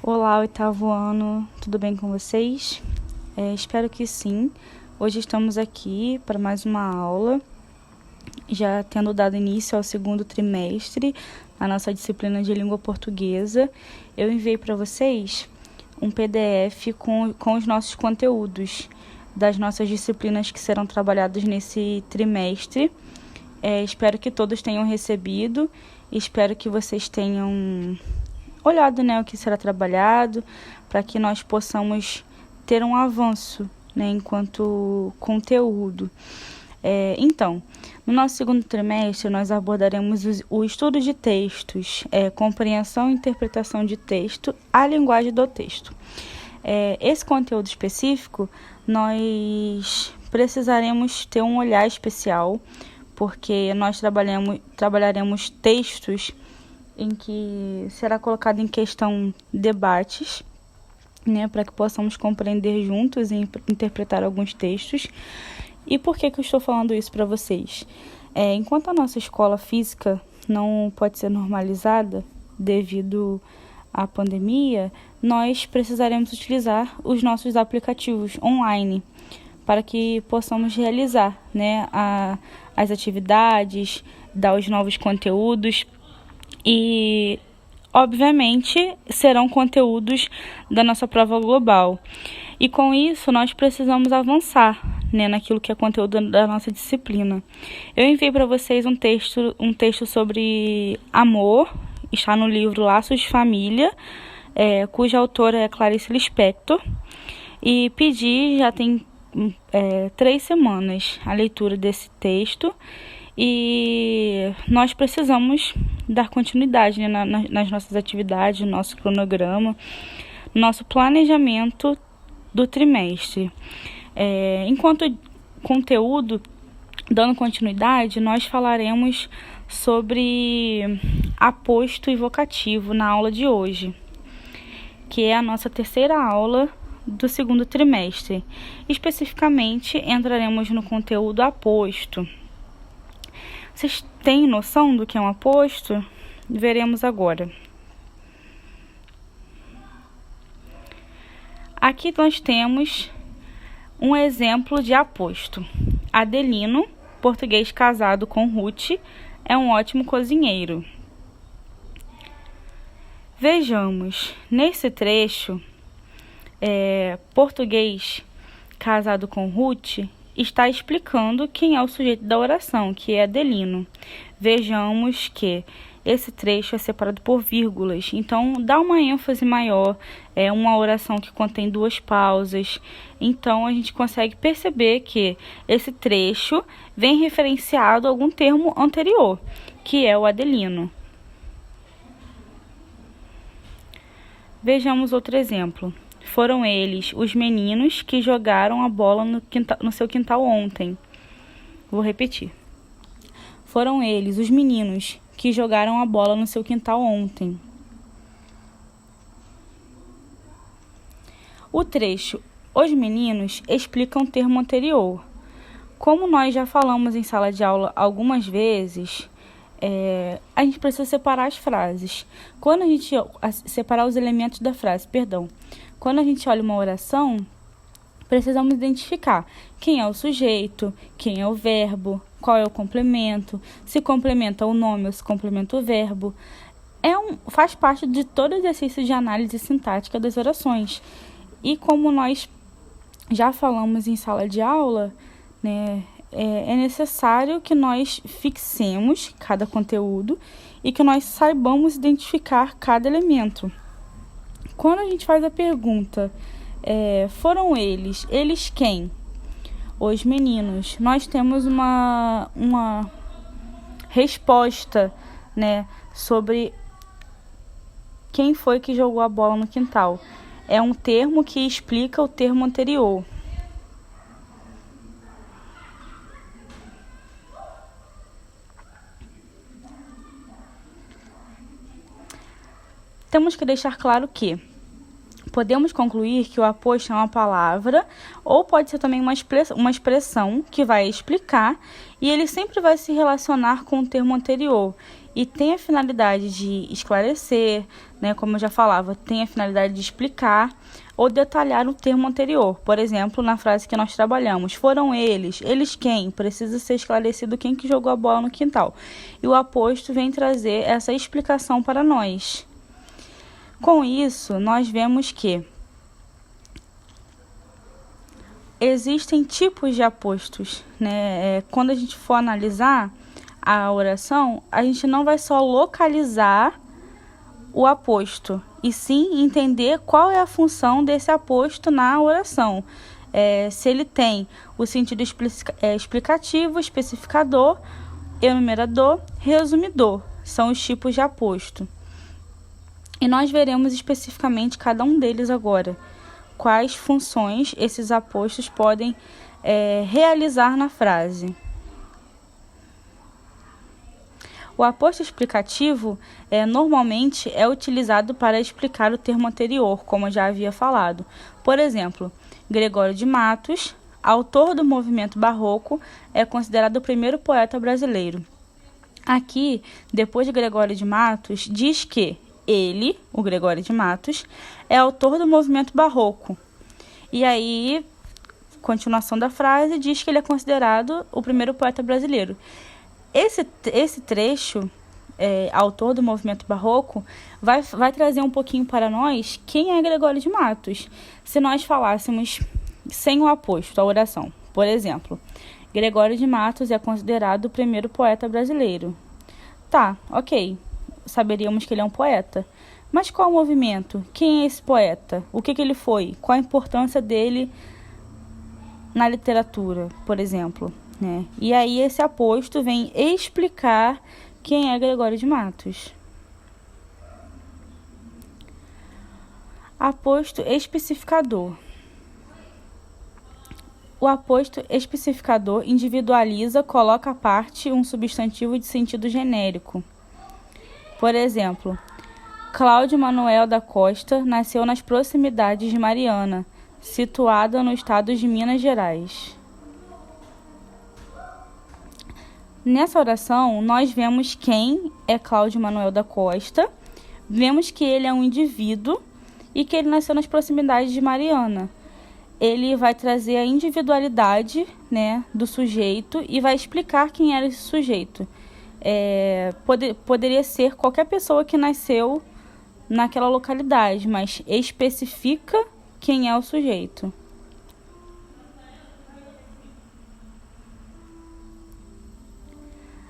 Olá, oitavo ano, tudo bem com vocês? Espero que sim. Hoje estamos aqui para mais uma aula, já tendo dado início ao segundo trimestre, a nossa disciplina de língua portuguesa. Eu enviei para vocês um PDF com os nossos conteúdos das nossas disciplinas que serão trabalhadas nesse trimestre. Espero que todos tenham recebido, espero que vocês tenham olhado, o que será trabalhado, para que nós possamos ter um avanço, enquanto conteúdo. Então, no nosso segundo trimestre, nós abordaremos o estudo de textos, compreensão e interpretação de texto, a linguagem do texto. Esse conteúdo específico, nós precisaremos ter um olhar especial, porque nós trabalharemos textos em que será colocado em questão debates, para que possamos compreender juntos e interpretar alguns textos. E por que eu estou falando isso para vocês? Enquanto a nossa escola física não pode ser normalizada devido à pandemia, nós precisaremos utilizar os nossos aplicativos online para que possamos realizar, as atividades, dar os novos conteúdos e, obviamente, serão conteúdos da nossa prova global. E com isso, nós precisamos avançar, naquilo que é conteúdo da nossa disciplina. Eu enviei para vocês um texto sobre amor, está no livro Laços de Família, cuja autora é Clarice Lispector, e pedi, já tem 3 semanas, a leitura desse texto, e nós precisamos dar continuidade nas nossas atividades, no nosso cronograma, nosso planejamento do trimestre. Enquanto conteúdo, dando continuidade, nós falaremos sobre aposto e vocativo na aula de hoje, que é a nossa terceira aula do segundo trimestre. Especificamente, entraremos no conteúdo aposto. Vocês têm noção do que é um aposto? Veremos agora. Aqui nós temos um exemplo de aposto. Adelino, português casado com Ruth, é um ótimo cozinheiro. Vejamos, nesse trecho, português casado com Ruth está explicando quem é o sujeito da oração, que é Adelino. Vejamos que esse trecho é separado por vírgulas, então dá uma ênfase maior, é uma oração que contém 2 pausas, então a gente consegue perceber que esse trecho vem referenciado a algum termo anterior, que é o Adelino. Vejamos outro exemplo. Foram eles, os meninos, que jogaram a bola no seu quintal ontem. Vou repetir. Foram eles, os meninos, que jogaram a bola no seu quintal ontem. O trecho os meninos explica um termo anterior. Como nós já falamos em sala de aula algumas vezes, a gente precisa separar as frases. Quando a gente separar os elementos da frase, Quando a gente olha uma oração, precisamos identificar quem é o sujeito, quem é o verbo, qual é o complemento, se complementa o nome ou se complementa o verbo. Faz parte de todo o exercício de análise sintática das orações. E como nós já falamos em sala de aula, é necessário que nós fixemos cada conteúdo e que nós saibamos identificar cada elemento. Quando a gente faz a pergunta, foram eles quem? Os meninos. Nós temos uma resposta, sobre quem foi que jogou a bola no quintal. É um termo que explica o termo anterior. Temos que deixar claro que, Podemos concluir que o aposto é uma palavra ou pode ser também uma expressão que vai explicar e ele sempre vai se relacionar com o termo anterior e tem a finalidade de esclarecer, né, como eu já falava, tem a finalidade de explicar ou detalhar o termo anterior. Por exemplo, na frase que nós trabalhamos, foram eles. Eles quem? Precisa ser esclarecido quem que jogou a bola no quintal. E o aposto vem trazer essa explicação para nós. Com isso, nós vemos que existem tipos de apostos, né? Quando a gente for analisar a oração, a gente não vai só localizar o aposto, e sim entender qual é a função desse aposto na oração. Se ele tem o sentido explicativo, especificador, enumerador, resumidor. São os tipos de aposto. E nós veremos especificamente cada um deles agora. Quais funções esses apostos podem realizar na frase. O aposto explicativo normalmente é utilizado para explicar o termo anterior, como eu já havia falado. Por exemplo, Gregório de Matos, autor do movimento barroco, é considerado o primeiro poeta brasileiro. Aqui, depois de Gregório de Matos, diz que ele, o Gregório de Matos, é autor do movimento barroco. E aí, continuação da frase, diz que ele é considerado o primeiro poeta brasileiro. Esse trecho, autor do movimento barroco, vai trazer um pouquinho para nós quem é Gregório de Matos. Se nós falássemos sem o aposto, a oração. Por exemplo, Gregório de Matos é considerado o primeiro poeta brasileiro. Tá, ok. Saberíamos que ele é um poeta. Mas qual o movimento? Quem é esse poeta? O que ele foi? Qual a importância dele na literatura, por exemplo? Né? E aí esse aposto vem explicar quem é Gregório de Matos. Aposto especificador. O aposto especificador individualiza, coloca à parte um substantivo de sentido genérico. Por exemplo, Cláudio Manuel da Costa nasceu nas proximidades de Mariana, situada no estado de Minas Gerais. Nessa oração, nós vemos quem é Cláudio Manuel da Costa, vemos que ele é um indivíduo e que ele nasceu nas proximidades de Mariana. Ele vai trazer a individualidade, né, do sujeito e vai explicar quem era esse sujeito. Poderia ser qualquer pessoa que nasceu naquela localidade, mas especifica quem é o sujeito.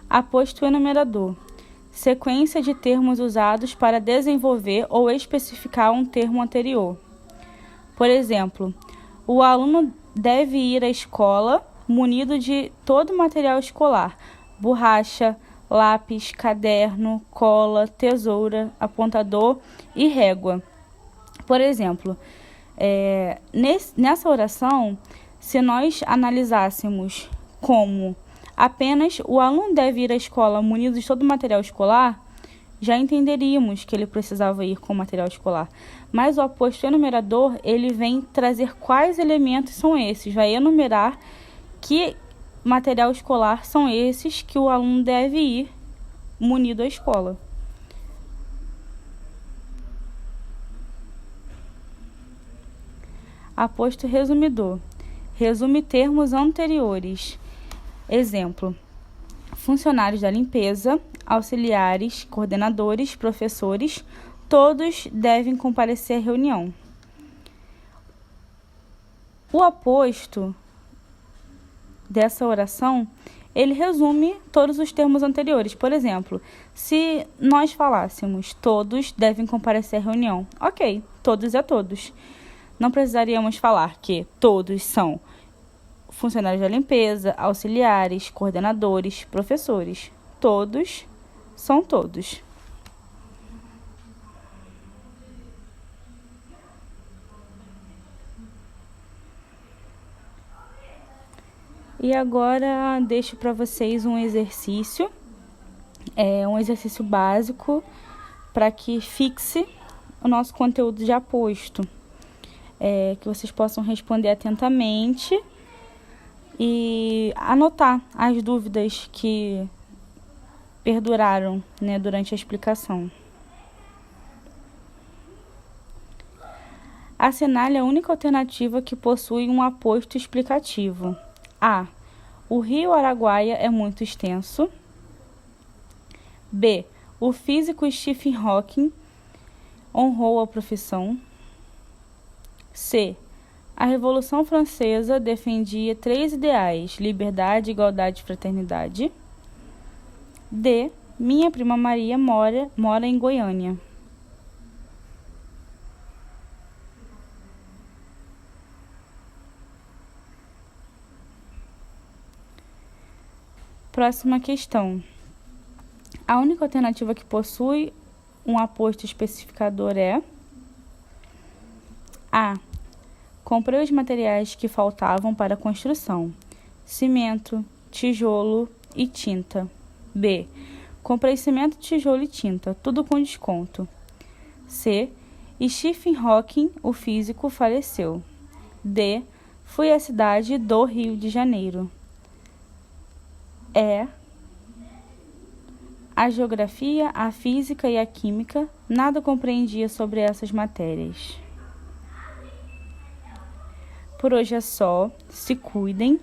Aposto enumerador. Sequência de termos usados para desenvolver ou especificar um termo anterior. Por exemplo, o aluno deve ir à escola munido de todo o material escolar: borracha, lápis, caderno, cola, tesoura, apontador e régua. Por exemplo, nessa oração, se nós analisássemos como apenas o aluno deve ir à escola munido de todo o material escolar, já entenderíamos que ele precisava ir com o material escolar. Mas o aposto enumerador, ele vem trazer quais elementos são esses, vai enumerar que material escolar são esses que o aluno deve ir munido à escola. Aposto resumidor. Resume termos anteriores. Exemplo: funcionários da limpeza, auxiliares, coordenadores, professores, todos devem comparecer à reunião. O aposto dessa oração, ele resume todos os termos anteriores. Por exemplo, se nós falássemos todos devem comparecer à reunião, ok, todos é todos. Não precisaríamos falar que todos são funcionários da limpeza, auxiliares, coordenadores, professores. Todos são todos. E agora deixo para vocês um exercício básico para que fixe o nosso conteúdo de aposto. que vocês possam responder atentamente e anotar as dúvidas que perduraram, né, durante a explicação. Assinale a única alternativa que possui um aposto explicativo. A. O rio Araguaia é muito extenso. B. O físico Stephen Hawking honrou a profissão. C. A Revolução Francesa defendia 3 ideais: liberdade, igualdade e fraternidade. D. Minha prima Maria mora em Goiânia. Próxima questão. A única alternativa que possui um aposto especificador é A. Comprei os materiais que faltavam para a construção: cimento, tijolo e tinta. B. Comprei cimento, tijolo e tinta, tudo com desconto. C. Stephen Hawking, o físico, faleceu. D. Fui à cidade do Rio de Janeiro. E. A geografia, a física e a química nada compreendia sobre essas matérias. Por hoje é só. Se cuidem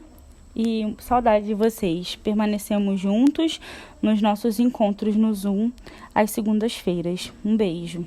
e saudade de vocês. Permanecemos juntos nos nossos encontros no Zoom às segundas-feiras. Um beijo.